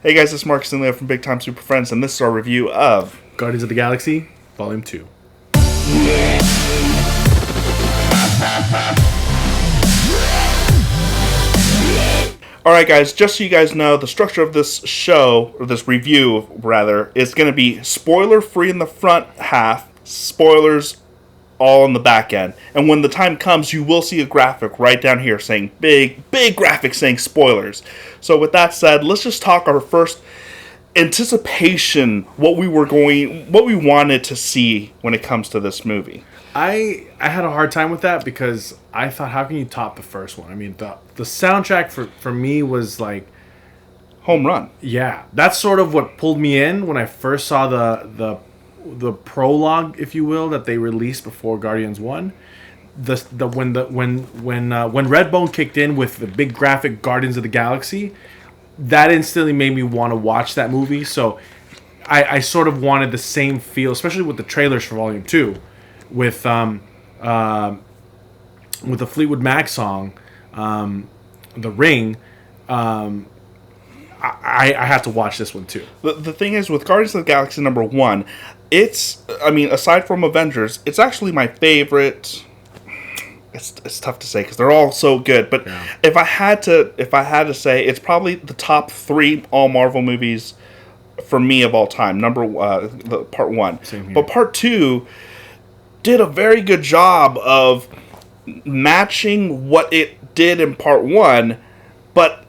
Hey guys, it's Marcus and Leo from Big Time Super Friends, and this is our review of Guardians of the Galaxy, Volume 2. Alright guys, just so you guys know, the structure of this show, or this review rather, is going to be spoiler free in the front half, spoilers all in the back end. And when the time comes, you will see a graphic right down here saying big graphic saying spoilers. So with that said, let's just talk our first anticipation, what we wanted to see when it comes to this movie. I had a hard time with that because I thought, how can you top the first one? I mean, the soundtrack for me was like home run. Yeah, that's sort of what pulled me in when I first saw the prologue, if you will, that they released before Guardians 1. When Redbone kicked in with the big graphic Guardians of the Galaxy, that instantly made me want to watch that movie. So I sort of wanted the same feel, especially with the trailers for Volume 2, with the Fleetwood Mac song, The Ring. I have to watch this one too. The thing is, with Guardians of the Galaxy number 1, aside from Avengers, it's actually my favorite. It's tough to say because they're all so good, but yeah. if I had to say, it's probably the top 3 all Marvel movies for me of all time. The part 1, but part 2 did a very good job of matching what it did in part 1, but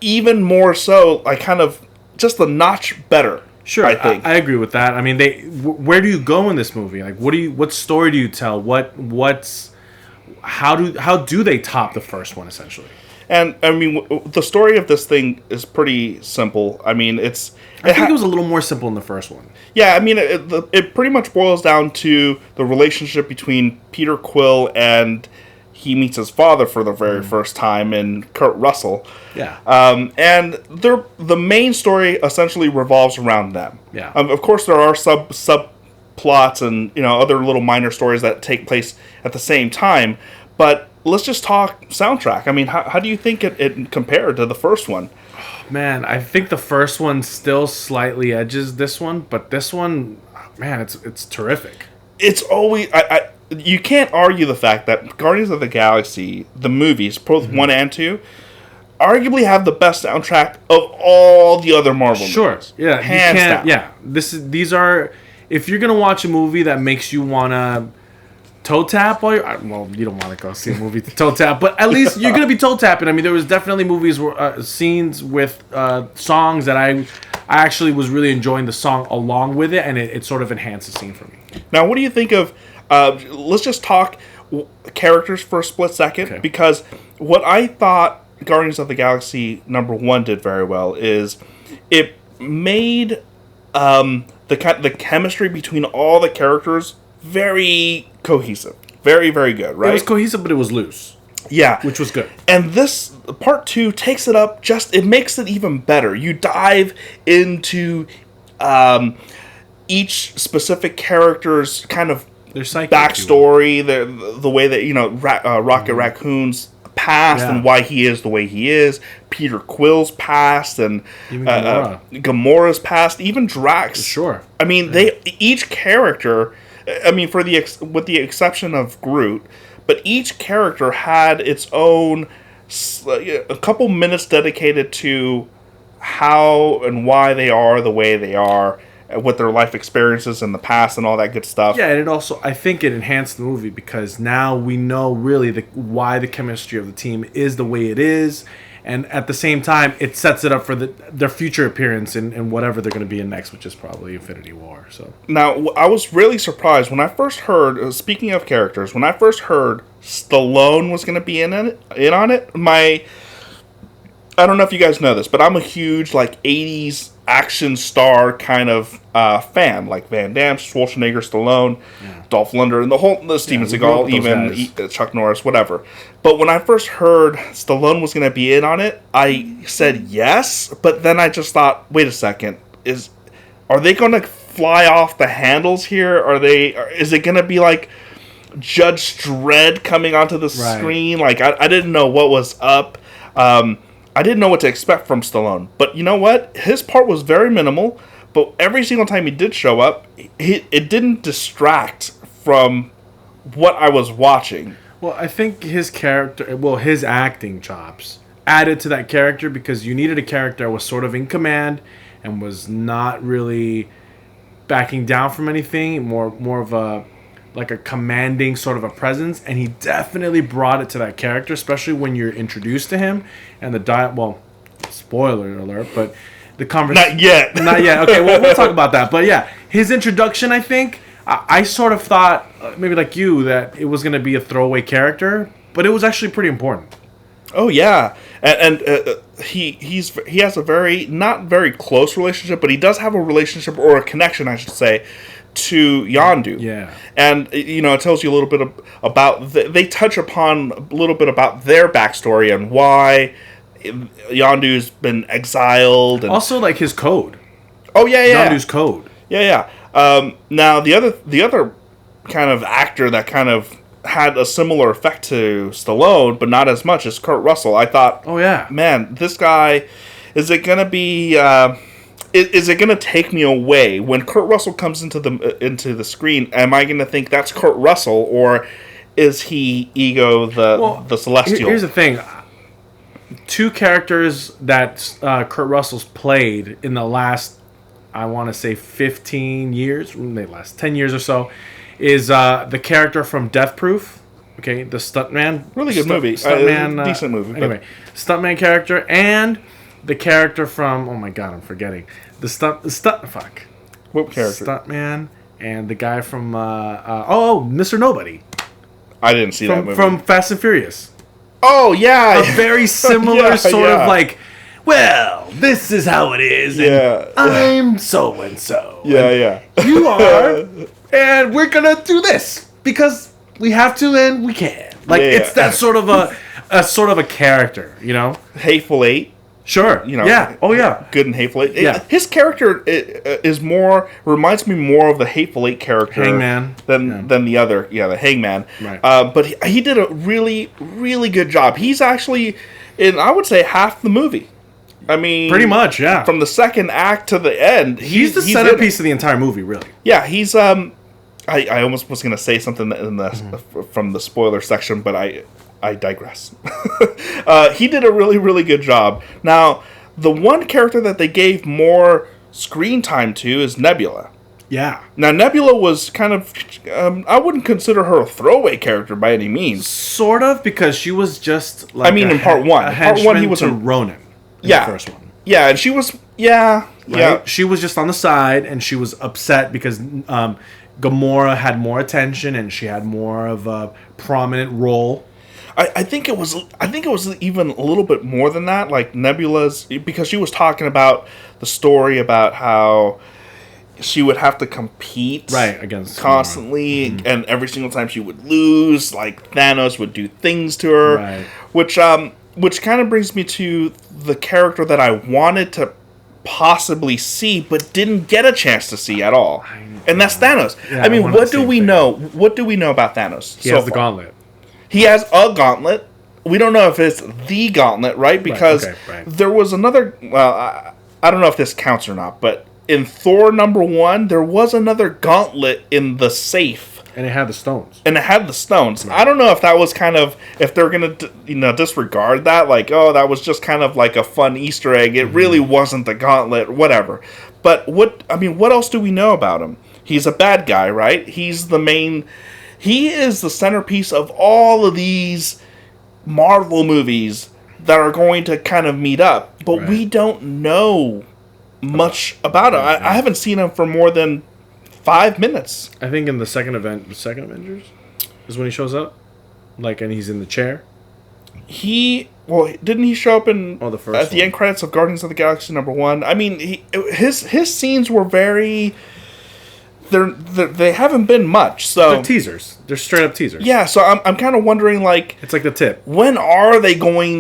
even more so, just a notch better. Sure, I think I agree with that. I mean, where do you go in this movie? Like, what story do you tell? How do they top the first one essentially? And I mean, the story of this thing is pretty simple. I mean, I think it was a little more simple in the first one. Yeah, I mean, it pretty much boils down to the relationship between Peter Quill and he meets his father for the very first time in Kurt Russell. Yeah. And the main story essentially revolves around them. Yeah. Of course, there are subplots and other little minor stories that take place at the same time. But let's just talk soundtrack. I mean, how do you think it compared to the first one? Man, I think the first one still slightly edges this one, but this one, man, it's terrific. It's always you can't argue the fact that Guardians of the Galaxy, the movies, both 1 and 2, arguably have the best soundtrack of all the other Marvel movies. Sure, yeah, hands down. Yeah, these are. If you're gonna watch a movie that makes you wanna toe tap, you don't want to go see a movie to toe tap, but at least you're gonna be toe tapping. I mean, there was definitely movies where scenes with songs that I actually was really enjoying the song along with it, and it sort of enhanced the scene for me. Now, what do you think of? Let's just talk characters for a split second, okay. Because what I thought Guardians of the Galaxy number 1 did very well is it made the chemistry between all the characters very cohesive, very, very good. Right? It was cohesive, but it was loose. Yeah, which was good. And this part 2 takes it up. It makes it even better. You dive into each specific character's kind of their backstory, the way that Rocket Raccoon's past and why he is the way he is, Peter Quill's past, and even Gamora's past, even Drax. Sure. I mean, each character. I mean, with the exception of Groot, but each character had its own a couple minutes dedicated to how and why they are the way they are, with their life experiences in the past and all that good stuff. Yeah, and I think it enhanced the movie because now we know really why the chemistry of the team is the way it is, and at the same time, it sets it up for their future appearance in whatever they're going to be in next, which is probably Infinity War. So now, I was really surprised when I first heard. Speaking of characters, when I first heard Stallone was going to be in on it, I don't know if you guys know this, but I'm a huge 80s action star kind of fan, like Van Damme, Schwarzenegger, Stallone, Dolph Lundgren, and the Steven Seagal, even Chuck Norris, whatever. But when I first heard Stallone was going to be in on it, I said yes, but then I just thought, wait a second, are they going to fly off the handles here? Is it going to be like Judge Dredd coming onto the screen? Like I didn't know what was up. I didn't know what to expect from Stallone. But you know what? His part was very minimal. But every single time he did show up, it didn't distract from what I was watching. Well, I think his acting chops added to that character because you needed a character that was sort of in command and was not really backing down from anything, more of a like a commanding sort of a presence, and he definitely brought it to that character, especially when you're introduced to him and spoiler alert, but the conversation... Not yet. Okay, well, we'll talk about that. But yeah, his introduction, I think, I sort of thought, maybe like you, that it was going to be a throwaway character, but it was actually pretty important. Oh, yeah. And he has a not very close relationship, but he does have a relationship, or a connection, I should say, to Yondu. Yeah. And, it tells you a little bit about... They touch upon a little bit about their backstory and why Yondu's been exiled. And also, like, his code. Oh, yeah. Yondu's code. Yeah. Now, the other kind of actor that kind of had a similar effect to Stallone, but not as much, as Kurt Russell. I thought, oh, yeah. Man, this guy, is it going to be... Is it going to take me away when Kurt Russell comes into the screen? Am I going to think that's Kurt Russell, or is he Ego the Celestial? Here's the thing: 2 characters that Kurt Russell's played in the last, I want to say, 15 years, maybe last 10 years or so, is the character from Death Proof. Okay, the stuntman. Really good movie. Stuntman, decent movie. Anyway, stuntman character and the character from, oh my god, I'm forgetting. Fuck. What character? Stuntman and the guy from, Mr. Nobody. I didn't see that movie. From Fast and Furious. Oh, yeah. A very similar sort of like, well, this is how it is. And I'm so-and-so. Yeah. You are. And we're going to do this because we have to and we can. Like, it's that sort of a character, Hateful Eight. Sure. Yeah. Oh, yeah. Good and Hateful Eight. Yeah. His character reminds me more of the Hateful Eight character Hangman than the other. Yeah, the Hangman. Right. But he did a really, really good job. He's actually in, I would say, half the movie. I mean, pretty much, yeah. From the second act to the end, he's the centerpiece of the entire movie, really. Yeah, he's I almost was going to say something from the spoiler section, but I digress. He did a really, really good job. Now, the one character that they gave more screen time to is Nebula. Yeah. Now, Nebula was kind of... I wouldn't consider her a throwaway character by any means. Sort of, because she was just like... in part one. A henchman part one, he was to Ronan. Yeah. The first one. Yeah, and she was... Yeah. Right? Yeah. She was just on the side, and she was upset because Gamora had more attention, and she had more of a prominent role. I think it was even a little bit more than that. Like Nebula's, because she was talking about the story about how she would have to compete against constantly, and every single time she would lose, like Thanos would do things to her, which kind of brings me to the character that I wanted to possibly see but didn't get a chance to see at all, and that's Thanos. Yeah, I mean, what do we know? What do we know about Thanos? He has the gauntlet. He has a gauntlet. We don't know if it's the gauntlet, right? Because there was another... Well, I don't know if this counts or not, but in Thor #1, there was another gauntlet in the safe. And it had the stones. Right. I don't know if that was kind of... If they're going to disregard that, like, oh, that was just kind of like a fun Easter egg. It really wasn't the gauntlet, whatever. But what else do we know about him? He's a bad guy, right? He's the main... He is the centerpiece of all of these Marvel movies that are going to kind of meet up. But we don't know much about him. I haven't seen him for more than 5 minutes. I think in the second Avengers is when he shows up. Like, and he's in the chair. Didn't he show up the first at the end credits of Guardians of the Galaxy #1? I mean, his scenes were very... They haven't been much, so... They're teasers. They're straight up teasers. Yeah, so I'm kind of wondering, like... It's like the tip. When are we going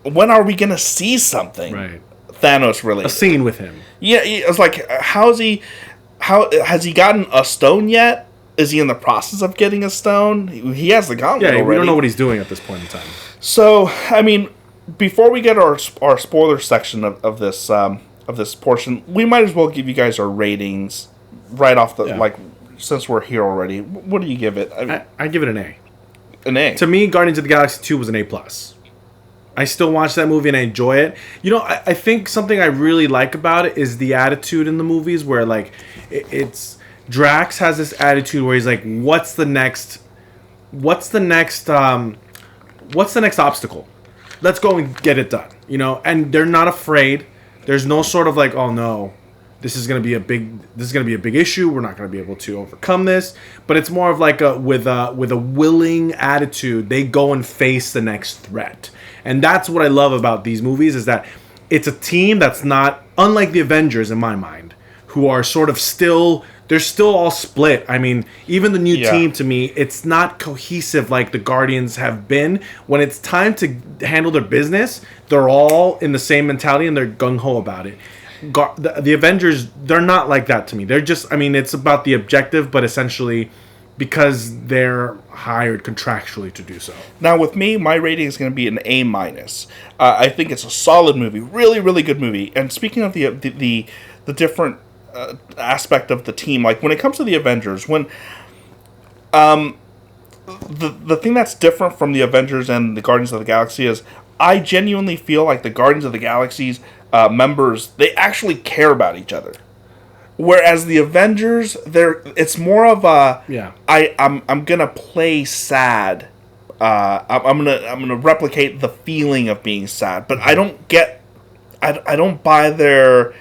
to see something? Right. Thanos related. A scene with him. Yeah, it's like, has he gotten a stone yet? Is he in the process of getting a stone? He has the gauntlet already. We don't know what he's doing at this point in time. So, I mean, before we get our spoiler section of this portion, we might as well give you guys our ratings right off the like, since we're here already. What do you give it? I give it an A. An A. To me, Guardians of the Galaxy 2 was an A+. I still watch that movie and I enjoy it. You know, I think something I really like about it is the attitude in the movies where, like, it's... Drax has this attitude where he's like, what's the next obstacle? Let's go and get it done. You know, and they're not afraid. There's no sort of like, oh no, this is gonna be a big issue. We're not gonna be able to overcome this. But it's more of like with a willing attitude, they go and face the next threat. And that's what I love about these movies, is that it's a team that's not unlike the Avengers in my mind, who are sort of still, they're still all split. I mean, even the new team, to me, it's not cohesive like the Guardians have been. When it's time to handle their business, they're all in the same mentality and they're gung-ho about it. The Avengers, they're not like that to me. They're just, I mean, it's about the objective, but essentially because they're hired contractually to do so. Now, with me, my rating is going to be an A-. I think it's a solid movie, really, really good movie. And speaking of the different aspect of the team, like when it comes to the Avengers, when the thing that's different from the Avengers and the Guardians of the Galaxy is I genuinely feel like the Guardians of the Galaxy's members, they actually care about each other. Whereas the Avengers, it's more of a I'm gonna play sad. I'm gonna replicate the feeling of being sad, but I don't buy their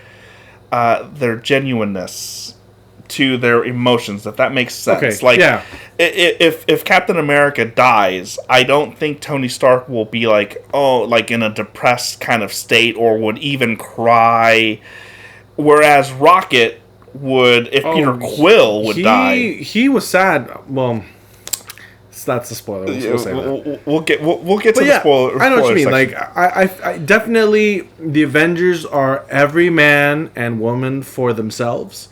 genuineness to their emotions, if that makes sense. Okay, if Captain America dies, I don't think Tony Stark will be like, like in a depressed kind of state or would even cry. Whereas Rocket would, if Peter Quill would die. He was sad. Well, that's the spoiler. We'll say that. We'll get to the spoiler. I know what you mean. Section. Like, I definitely, the Avengers are every man and woman for themselves.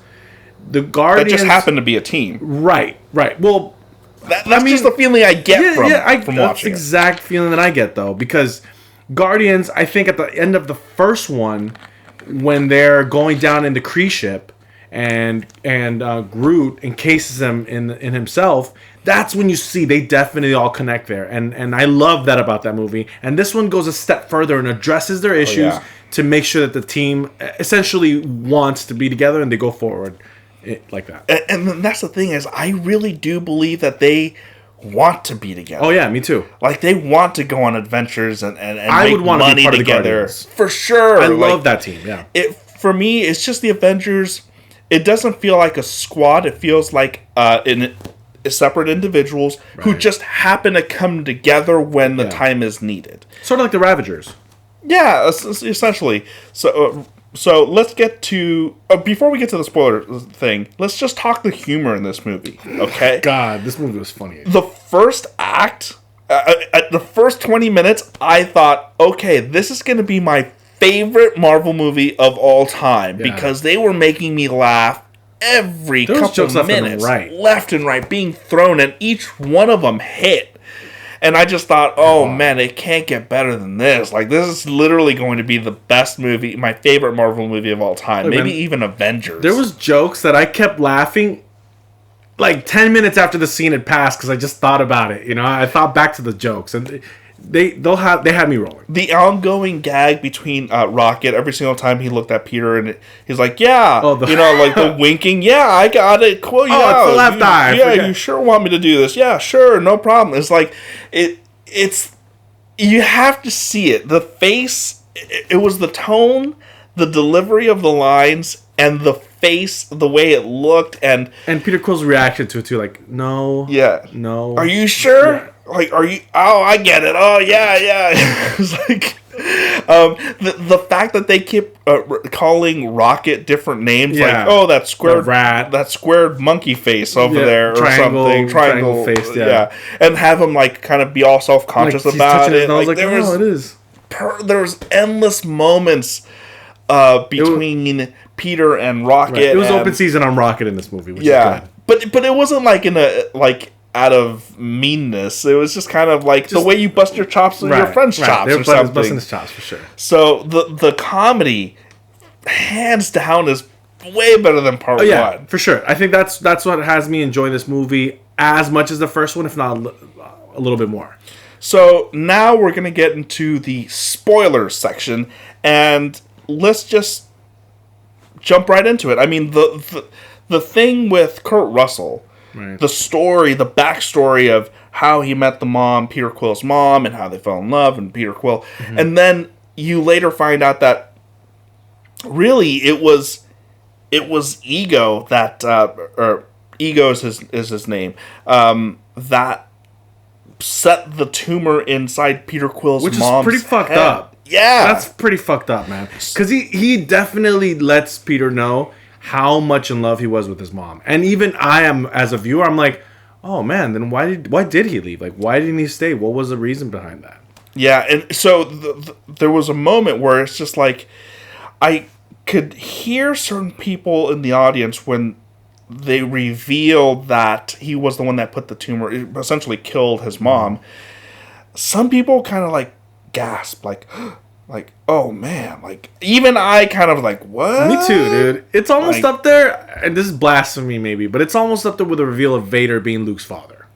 The Guardians that just happen to be a team. Right. Well, that's just the feeling I get from watching that's the exact feeling that I get, though, because Guardians, I think at the end of the first one, when they're going down in the Kree ship, and Groot encases him in himself, that's when you see they definitely all connect there, and I love that about that movie. And this one goes a step further and addresses their issues to make sure that the team essentially wants to be together and they go forward like that. And that's the thing, is I really do believe that they want to be together. Oh yeah, me too. Like they want to go on adventures and I make would want money to be part together. Of the for sure. I love that team. Yeah. For me, it's just the Avengers. It doesn't feel like a squad. It feels like separate individuals who just happen to come together when the time is needed. Sort of like the Ravagers. Yeah, essentially. So let's get to... before we get to the spoiler thing, let's just talk the humor in this movie, okay? God, this movie was funny. The first act, at the first 20 minutes, I thought, okay, this is going to be my favorite Marvel movie of all time, because they were making me laugh every couple of minutes. Left and right, being thrown, and each one of them hit. And I just thought, man, it can't get better than this. Like, this is literally going to be the best movie, my favorite Marvel movie of all time. Maybe even Avengers. There was jokes that I kept laughing like 10 minutes after the scene had passed because I just thought about it. You know, I thought back to the jokes, and they had me rolling. The ongoing gag between Rocket, every single time he looked at Peter, and he's like, like the winking, I got it, cool, it's the left eye. You sure want me to do this? Yeah, sure, no problem. It's like, it's, you have to see it. The face, it was the tone, the delivery of the lines, and the face, the way it looked, and Peter Quill's reaction to it too, like, no. Are you sure? Yeah. Like, are you... Oh, I get it. Oh, yeah. It's like... the fact that they keep calling Rocket different names, like, that squared rat, that squared monkey face over there, or something. Triangle face, and have him, like, kind of be all self-conscious about it. Like, it is. There was endless moments between Peter and Rocket. Right. It was open season on Rocket in this movie, which is good. But it wasn't like in a... like. out of meanness. It was just kind of like the way you bust your chops with your friend's chops They're or something. busting his chops for sure. So the comedy, hands down, is way better than part one. For sure. I think that's what has me enjoy this movie as much as the first one, if not a little bit more. So now we're going to get into the spoilers section, and let's just jump right into it. I mean, the thing with Kurt Russell, the story, the backstory of how he met the mom, Peter Quill's mom, and how they fell in love, and Peter Quill, and then you later find out that really it was Ego that, or Ego is his name, that set the tumor inside Peter Quill's mom's Which is pretty fucked up. Yeah. That's pretty fucked up, man. Because he definitely lets Peter know how much in love he was with his mom. And even I am, as a viewer, I'm like, oh man, then why did he leave? Like, why didn't he stay? What was the reason behind that? Yeah, and so there was a moment where it's just like, I could hear certain people in the audience when they revealed that he was the one that put the tumor, essentially killed his mom. Some people kind of like gasp, like, oh man, like even I kind of like, what? Me too, dude. It's almost up there, and this is blasphemy maybe, but it's almost up there with the reveal of Vader being Luke's father.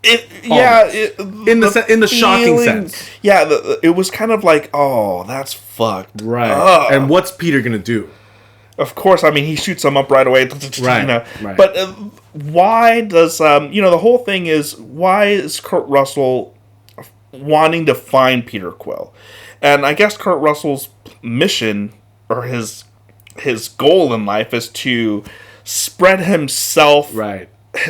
In the shocking sense. Yeah, it was kind of like, oh, that's fucked. Right. And what's Peter gonna do? Of course, I mean, he shoots him up right away. Right. You know. Right. But why does the whole thing is, why is Kurt Russell wanting to find Peter Quill? And I guess Kurt Russell's mission, or his goal in life, is to spread himself,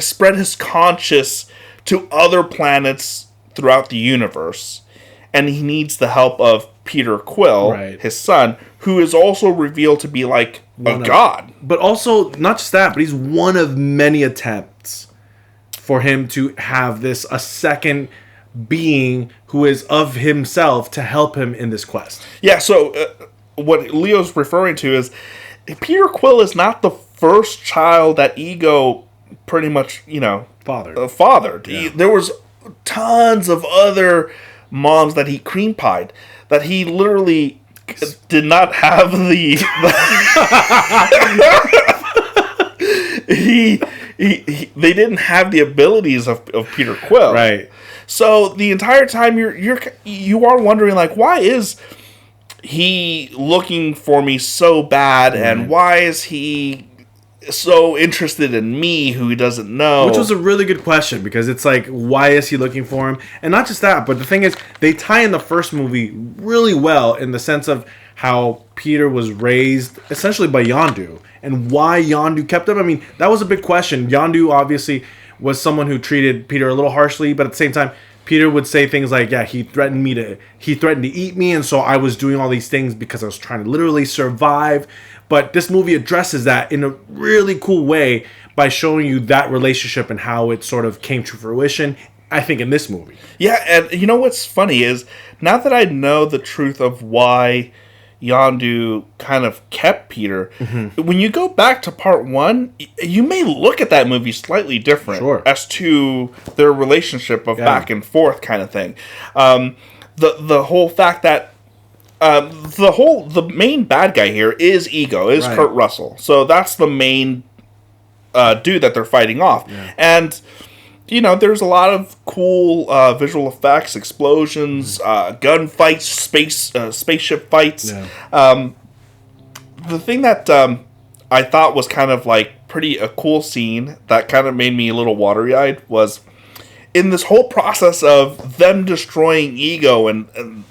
spread his conscious to other planets throughout the universe. And he needs the help of Peter Quill, his son, who is also revealed to be like a god. But also, not just that, but he's one of many attempts for him to have a second being who is of himself to help him in this quest. Yeah, so what Leo's referring to is Peter Quill is not the first child that Ego pretty much, fathered. Yeah. There was tons of other moms that he cream pied, that he literally did not have they didn't have the abilities of Peter Quill. Right. So the entire time you are wondering, like, why is he looking for me so bad, and why is he so interested in me who he doesn't know? Which was a really good question, because it's like, why is he looking for him? And not just that, but the thing is, they tie in the first movie really well in the sense of how Peter was raised essentially by Yondu, and why Yondu kept him. I mean, that was a big question. Yondu obviously was someone who treated Peter a little harshly, but at the same time, Peter would say things like, yeah, he threatened to eat me, and so I was doing all these things because I was trying to literally survive. But this movie addresses that in a really cool way by showing you that relationship and how it sort of came to fruition, I think, in this movie. Yeah, and you know what's funny is, now that I know the truth of why Yondu kind of kept Peter, when you go back to part one, you may look at that movie slightly different as to their relationship of back and forth kind of thing. The whole fact that the main bad guy here is Ego, is Kurt Russell. So that's the main dude that they're fighting off. Yeah. And there's a lot of cool visual effects, explosions, gun fights, spaceship fights. Yeah. The thing that I thought was kind of like a cool scene that kind of made me a little watery-eyed was, in this whole process of them destroying Ego and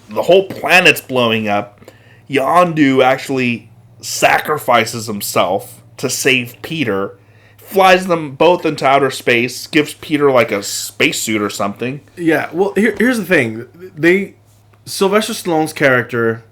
the whole planet's blowing up, Yondu actually sacrifices himself to save Peter, flies them both into outer space, gives Peter like a spacesuit or something. Yeah, well, here's the thing. Sylvester Stallone's character,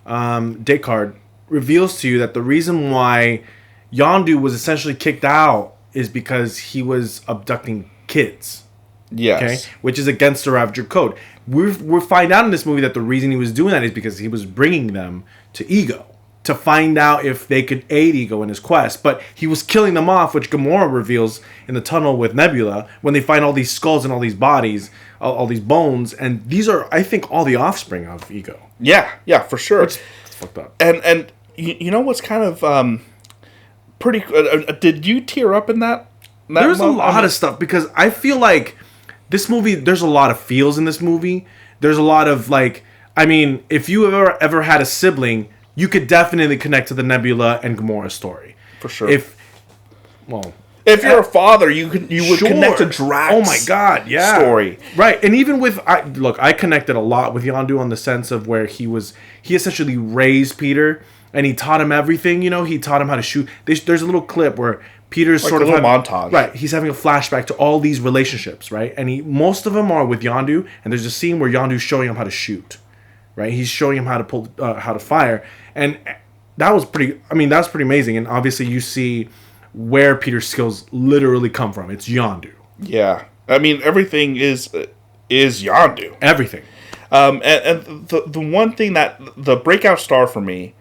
Descartes, reveals to you that the reason why Yondu was essentially kicked out is because he was abducting kids. Yes. Okay? Which is against the Ravager Code. We find out in this movie that the reason he was doing that is because he was bringing them to Ego to find out if they could aid Ego in his quest. But he was killing them off, which Gamora reveals in the tunnel with Nebula when they find all these skulls and all these bodies, all these bones, and these are, I think, all the offspring of Ego. Yeah, for sure. It's fucked up. And you know what's kind of pretty? Did you tear up in that? There's a lot of stuff because I feel like this movie. There's a lot of feels in this movie. There's a lot of like. I mean, if you ever had a sibling, you could definitely connect to the Nebula and Gamora story. For sure. If you're a father, you would connect to Drax. Oh my god, yeah. Story. Right. And even with I connected a lot with Yondu on the sense of where he essentially raised Peter and he taught him everything, he taught him how to shoot. There's a little clip where Peter's like sort of montage. Right. He's having a flashback to all these relationships, right? And most of them are with Yondu, and there's a scene where Yondu's showing him how to shoot. Right? He's showing him how to fire. And that was pretty amazing. And obviously you see where Peter's skills literally come from. It's Yondu. Yeah. I mean, everything is Yondu. Everything. And the one thing that the breakout star for me,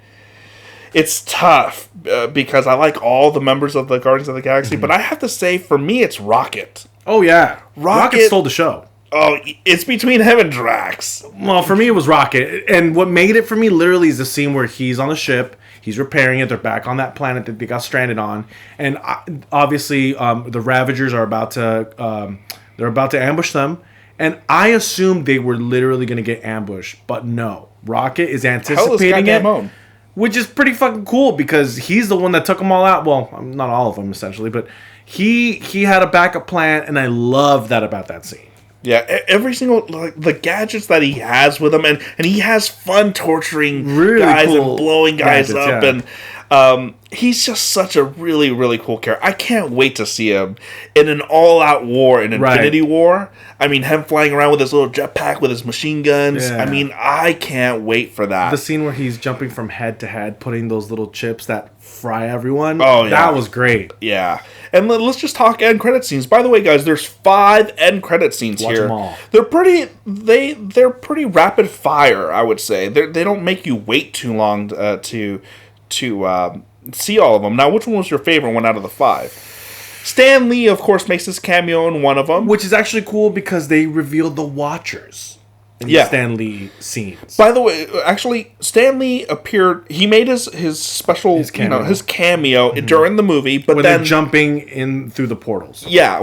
it's tough because I like all the members of the Guardians of the Galaxy, but I have to say, for me, it's Rocket. Oh, yeah. Rocket stole the show. Oh, it's between him and Drax. Well, for me, it was Rocket. And what made it for me literally is the scene where he's on the ship, he's repairing it, they're back on that planet that they got stranded on. And obviously, the Ravagers are about to ambush them. And I assumed they were literally going to get ambushed. But no. Rocket is anticipating it. Which is pretty fucking cool because he's the one that took them all out. Well, not all of them, essentially. But he had a backup plan, and I love that about that scene. Yeah, every single the gadgets that he has with him, and he has fun torturing guys cool and blowing guys up, yeah. And he's just such a really, really cool character. I can't wait to see him in an all-out war, in Infinity War. I mean, him flying around with his little jetpack with his machine guns. Yeah. I mean, I can't wait for that. The scene where he's jumping from head to head, putting those little chips that fry everyone. Oh, yeah. That was great. Yeah. And let's just talk end credit scenes. By the way, guys, there's 5 end credit scenes Watch here. Them all. They're pretty rapid fire, I would say. They don't make you wait too long to see all of them. Now, which one was your favorite one out of the 5? Stan Lee, of course, makes his cameo in one of them. Which is actually cool because they revealed the Watchers in the Stan Lee scenes. By the way, actually, Stan Lee appeared... He made his special... His cameo during the movie, but when then... they're jumping in through the portals. Yeah,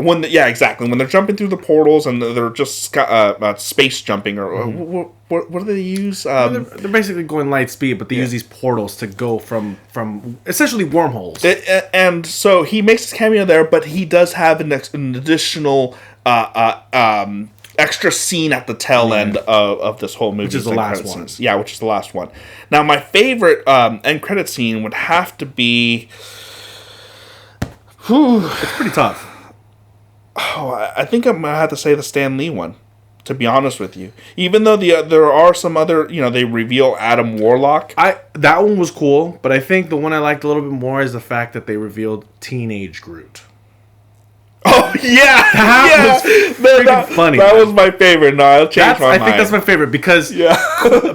exactly. When they're jumping through the portals and they're just space jumping, or what do they use? They're basically going light speed, but they use these portals to go from essentially wormholes. And so he makes his cameo there, but he does have an additional extra scene at the tail end of this whole movie. Which is the last one. Yeah, which is the last one. Now, my favorite end credit scene would have to be... It's pretty tough. Oh, I think I'm going to have to say the Stan Lee one, to be honest with you. Even though there are some other, they reveal Adam Warlock. That one was cool, but I think the one I liked a little bit more is the fact that they revealed teenage Groot. Oh, yeah! That was funny. That was my favorite. No, I'll change my mind. I think that's my favorite because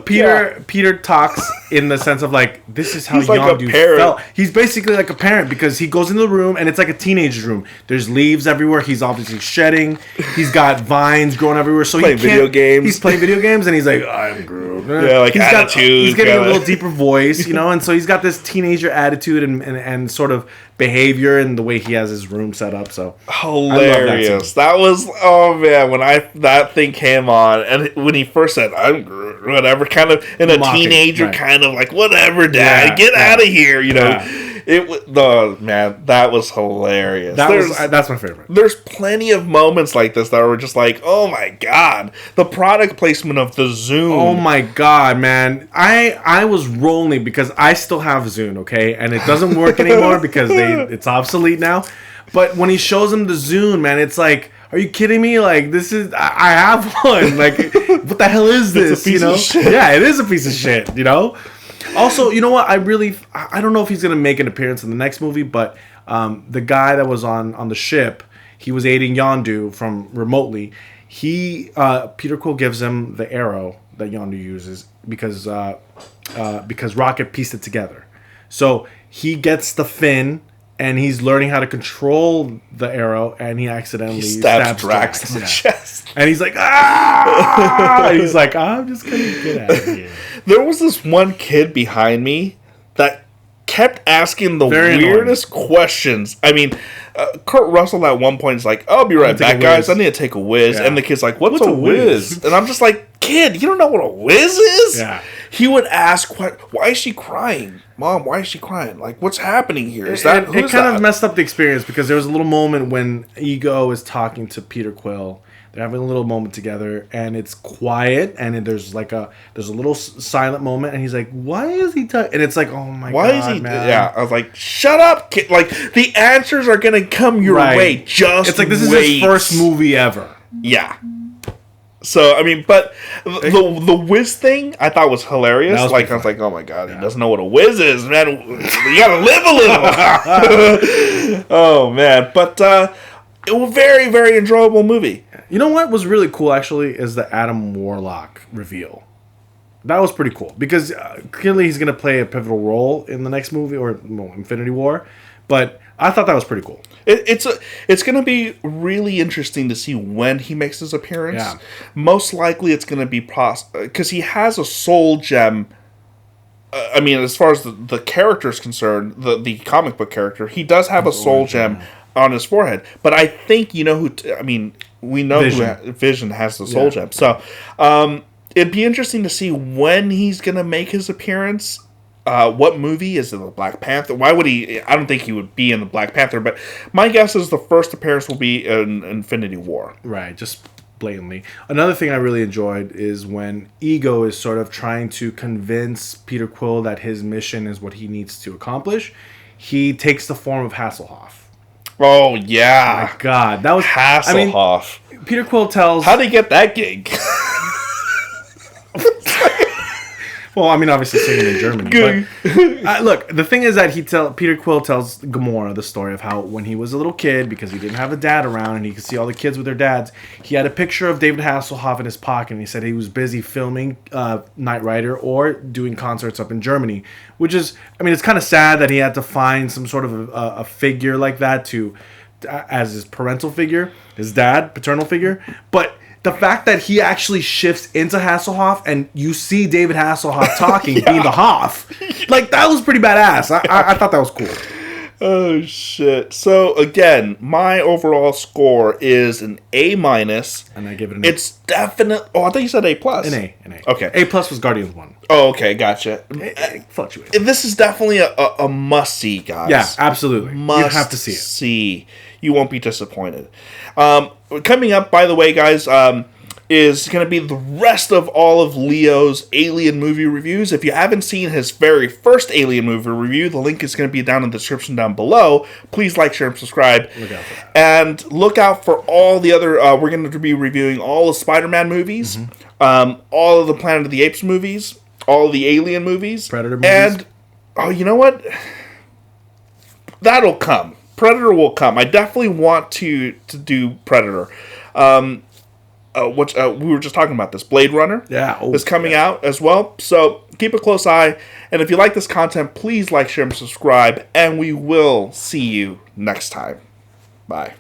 Peter talks in the sense of like, this is how Yondu felt. He's basically like a parent because he goes into the room and it's like a teenager's room. There's leaves everywhere. He's obviously shedding. He's got vines growing everywhere. So he's playing video games and he's like, I'm Groot. Yeah, like attitude. He's getting a little deeper voice, and so he's got this teenager attitude and sort of behavior and the way he has his room set up. So hilarious. That was man, when that thing came on and when he first said I'm Groot, whatever, kind of in a teenager kind of like, whatever, Dad, get out of here, It was man, that was hilarious. That's my favorite. There's plenty of moments like this that were just like, oh my god, the product placement of the Zune. Oh my god, man, I was rolling because I still have Zune, okay, and it doesn't work anymore because it's obsolete now. But when he shows him the Zune, man, it's like, are you kidding me? Like, this is I have one. Like, what the hell is this? It's a piece of shit. Yeah, it is a piece of shit. Also, you know what? I don't know if he's going to make an appearance in the next movie, but the guy that was on the ship, he was aiding Yondu from remotely. Peter Quill gives him the arrow that Yondu uses because Rocket pieced it together. So he gets the fin, and he's learning how to control the arrow, and he accidentally stabs Drax in the chest. And he's like, ah! He's like, I'm just going to get out of here. There was this one kid behind me that kept asking the weirdest questions. I mean, Kurt Russell at one point is like, I'll be right back, guys. I need to take a whiz. Yeah. And the kid's like, what's a whiz? And I'm just like, kid, you don't know what a whiz is? Yeah. He would ask, why is she crying? Mom, why is she crying? Like, what's happening here? Is that it kind of messed up the experience because there was a little moment when Ego is talking to Peter Quill. They're having a little moment together, and it's quiet, and there's a little silent moment, and he's like, "Why is he talking?" And it's like, "Oh my god, is he?" Man. Yeah, I was like, "Shut up, kid!" Like the answers are gonna come your way. Just it's like this is his first movie ever. Yeah. So I mean, but the whiz thing I thought was hilarious. I was like, "Oh my god, he doesn't know what a whiz is, man! You gotta live a little." Oh man, but it was a very, very enjoyable movie. You know what was really cool, actually, is the Adam Warlock reveal. That was pretty cool. Because clearly he's going to play a pivotal role in the next movie, or Infinity War. But I thought that was pretty cool. It's going to be really interesting to see when he makes his appearance. Yeah. Most likely it's going to be... Because he has a soul gem... I mean, as far as the character is concerned, the comic book character, he does have a soul gem on his forehead. But I think we know who Vision has the soul gem. So it'd be interesting to see when he's going to make his appearance. What movie? Is it the Black Panther? Why would he? I don't think he would be in the Black Panther, but my guess is the first appearance will be in Infinity War. Right, just blatantly. Another thing I really enjoyed is when Ego is sort of trying to convince Peter Quill that his mission is what he needs to accomplish. He takes the form of Hasselhoff. Oh, yeah. Oh my God. That was Hasselhoff. I mean, Peter Quill tells... How'd he get that gig? Well, I mean, obviously singing in Germany. But, look, the thing is that Peter Quill tells Gamora the story of how when he was a little kid, because he didn't have a dad around and he could see all the kids with their dads, he had a picture of David Hasselhoff in his pocket, and he said he was busy filming Knight Rider or doing concerts up in Germany, which is, I mean, it's kind of sad that he had to find some sort of a figure like that as his parental figure, his dad, paternal figure, but... The fact that he actually shifts into Hasselhoff and you see David Hasselhoff talking, being the Hoff, like, that was pretty badass. I thought that was cool. Oh, shit. So, again, my overall score is an A-. And I give it an A. It's definitely... Oh, I thought you said A+. An A. Okay. A+ was Guardians 1. Oh, okay. Gotcha. It fluctuates. This is definitely a must-see, guys. Yeah, absolutely. You have to see it. You won't be disappointed. Coming up, by the way, guys, is going to be the rest of all of Leo's Alien movie reviews. If you haven't seen his very first Alien movie review, the link is going to be down in the description down below. Please like, share, and subscribe. Look out for that. And look out for all the other... we're going to be reviewing all the Spider-Man movies, all of the Planet of the Apes movies, all of the Alien movies. Predator movies. And, oh, you know what? That'll come. Predator will come. I definitely want to do Predator. Which we were just talking about this. Blade Runner is coming out as well. So keep a close eye. And if you like this content, please like, share, and subscribe. And we will see you next time. Bye.